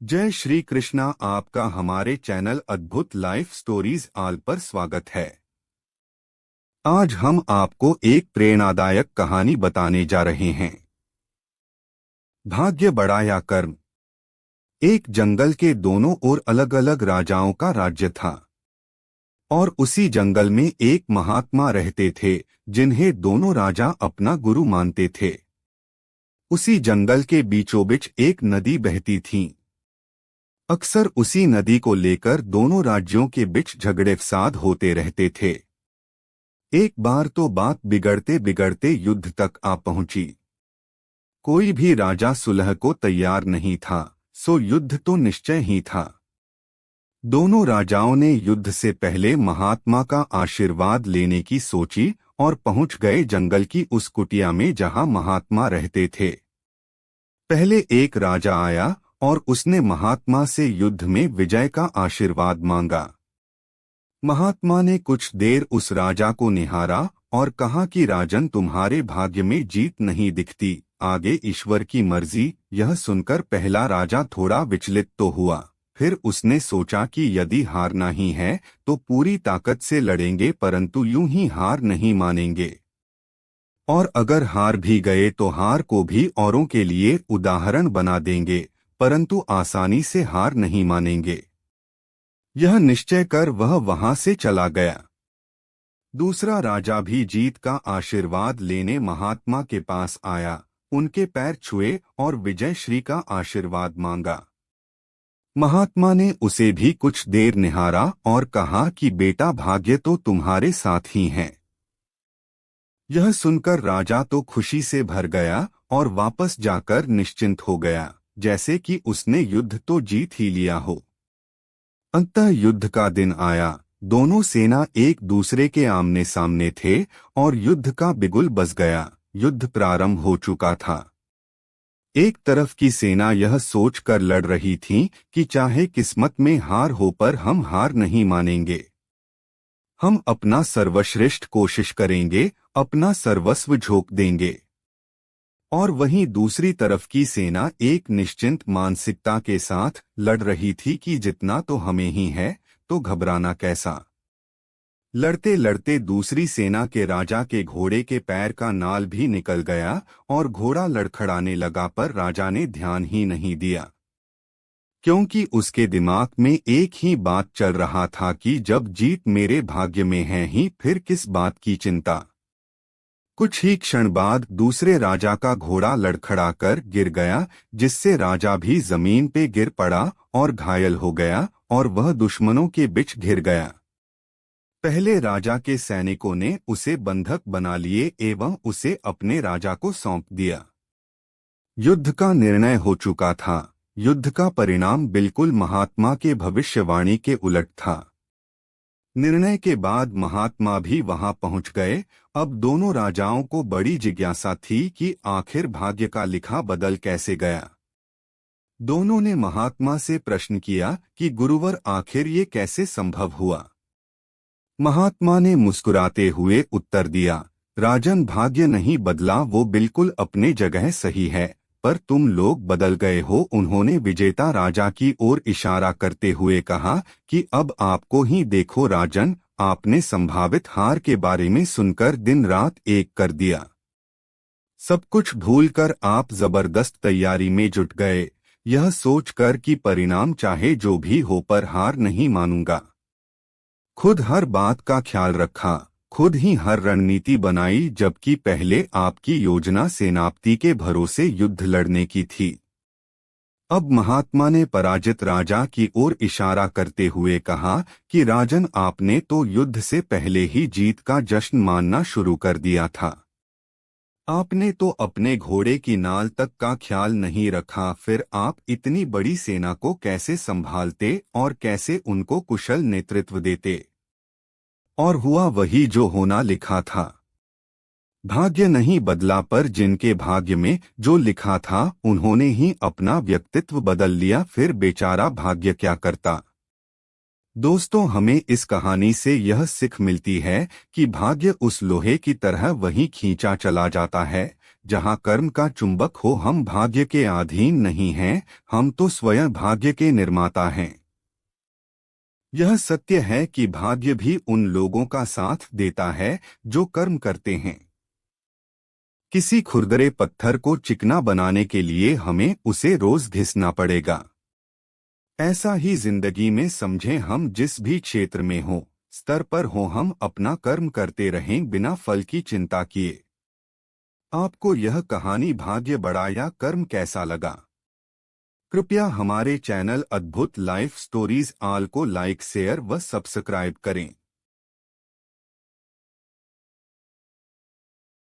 जय श्री कृष्णा। आपका हमारे चैनल अद्भुत लाइफ स्टोरीज आल पर स्वागत है। आज हम आपको एक प्रेरणादायक कहानी बताने जा रहे हैं। भाग्य बड़ा या कर्म। एक जंगल के दोनों ओर अलग अलग राजाओं का राज्य था और उसी जंगल में एक महात्मा रहते थे जिन्हें दोनों राजा अपना गुरु मानते थे। उसी जंगल के बीचों बीच एक नदी बहती थी। अक्सर उसी नदी को लेकर दोनों राज्यों के बीच झगड़े फसाद होते रहते थे। एक बार तो बात बिगड़ते बिगड़ते युद्ध तक आ पहुंची। कोई भी राजा सुलह को तैयार नहीं था, सो युद्ध तो निश्चय ही था। दोनों राजाओं ने युद्ध से पहले महात्मा का आशीर्वाद लेने की सोची और पहुंच गए जंगल की उस कुटिया में जहां महात्मा रहते थे। पहले एक राजा आया और उसने महात्मा से युद्ध में विजय का आशीर्वाद मांगा। महात्मा ने कुछ देर उस राजा को निहारा और कहा कि राजन, तुम्हारे भाग्य में जीत नहीं दिखती, आगे ईश्वर की मर्जी। यह सुनकर पहला राजा थोड़ा विचलित तो हुआ, फिर उसने सोचा कि यदि हारना ही है तो पूरी ताकत से लड़ेंगे, परंतु यूं ही हार नहीं मानेंगे। और अगर हार भी गए तो हार को भी औरों के लिए उदाहरण बना देंगे, परंतु आसानी से हार नहीं मानेंगे। यह निश्चय कर वह वहां से चला गया। दूसरा राजा भी जीत का आशीर्वाद लेने महात्मा के पास आया, उनके पैर छुए और विजय श्री का आशीर्वाद मांगा। महात्मा ने उसे भी कुछ देर निहारा और कहा कि बेटा, भाग्य तो तुम्हारे साथ ही है। यह सुनकर राजा तो खुशी से भर गया और वापस जाकर निश्चिंत हो गया, जैसे कि उसने युद्ध तो जीत ही लिया हो। अंततः युद्ध का दिन आया। दोनों सेना एक दूसरे के आमने सामने थे और युद्ध का बिगुल बज गया। युद्ध प्रारंभ हो चुका था। एक तरफ की सेना यह सोचकर लड़ रही थी कि चाहे किस्मत में हार हो पर हम हार नहीं मानेंगे, हम अपना सर्वश्रेष्ठ कोशिश करेंगे, अपना सर्वस्व झोंक देंगे। और वहीं दूसरी तरफ की सेना एक निश्चिंत मानसिकता के साथ लड़ रही थी कि जितना तो हमें ही है, तो घबराना कैसा। लड़ते लड़ते दूसरी सेना के राजा के घोड़े के पैर का नाल भी निकल गया और घोड़ा लड़खड़ाने लगा, पर राजा ने ध्यान ही नहीं दिया, क्योंकि उसके दिमाग में एक ही बात चल रहा था कि जब जीत मेरे भाग्य में है ही फिर किस बात की चिंता। कुछ ही क्षण बाद दूसरे राजा का घोड़ा लड़खड़ाकर गिर गया, जिससे राजा भी जमीन पे गिर पड़ा और घायल हो गया और वह दुश्मनों के बीच घिर गया। पहले राजा के सैनिकों ने उसे बंधक बना लिए एवं उसे अपने राजा को सौंप दिया। युद्ध का निर्णय हो चुका था। युद्ध का परिणाम बिल्कुल महात्मा के भविष्यवाणी के उलट था। निर्णय के बाद महात्मा भी वहां पहुंच गए। अब दोनों राजाओं को बड़ी जिज्ञासा थी कि आखिर भाग्य का लिखा बदल कैसे गया। दोनों ने महात्मा से प्रश्न किया कि गुरुवर, आखिर ये कैसे संभव हुआ। महात्मा ने मुस्कुराते हुए उत्तर दिया, राजन, भाग्य नहीं बदला, वो बिल्कुल अपने जगह सही है, पर तुम लोग बदल गए हो। उन्होंने विजेता राजा की ओर इशारा करते हुए कहा कि अब आपको ही देखो राजन, आपने संभावित हार के बारे में सुनकर दिन रात एक कर दिया। सब कुछ भूलकर आप जबरदस्त तैयारी में जुट गए, यह सोचकर कि परिणाम चाहे जो भी हो पर हार नहीं मानूंगा। खुद हर बात का ख्याल रखा, खुद ही हर रणनीति बनाई, जबकि पहले आपकी योजना सेनापति के भरोसे युद्ध लड़ने की थी। अब महात्मा ने पराजित राजा की ओर इशारा करते हुए कहा कि राजन, आपने तो युद्ध से पहले ही जीत का जश्न मानना शुरू कर दिया था। आपने तो अपने घोड़े की नाल तक का ख्याल नहीं रखा, फिर आप इतनी बड़ी सेना को कैसे संभालते और कैसे उनको कुशल नेतृत्व देते। और हुआ वही जो होना लिखा था। भाग्य नहीं बदला, पर जिनके भाग्य में जो लिखा था उन्होंने ही अपना व्यक्तित्व बदल लिया, फिर बेचारा भाग्य क्या करता। दोस्तों, हमें इस कहानी से यह सीख मिलती है कि भाग्य उस लोहे की तरह वहीं खींचा चला जाता है जहाँ कर्म का चुंबक हो। हम भाग्य के अधीन नहीं हैं, हम तो स्वयं भाग्य के निर्माता हैं। यह सत्य है कि भाग्य भी उन लोगों का साथ देता है जो कर्म करते हैं। किसी खुरदरे पत्थर को चिकना बनाने के लिए हमें उसे रोज घिसना पड़ेगा। ऐसा ही जिंदगी में समझें, हम जिस भी क्षेत्र में हो, स्तर पर हो, हम अपना कर्म करते रहें बिना फल की चिंता किए। आपको यह कहानी भाग्य बड़ा या कर्म कैसा लगा? कृपया हमारे चैनल अद्भुत लाइफ स्टोरीज आल को लाइक, शेयर व सब्सक्राइब करें।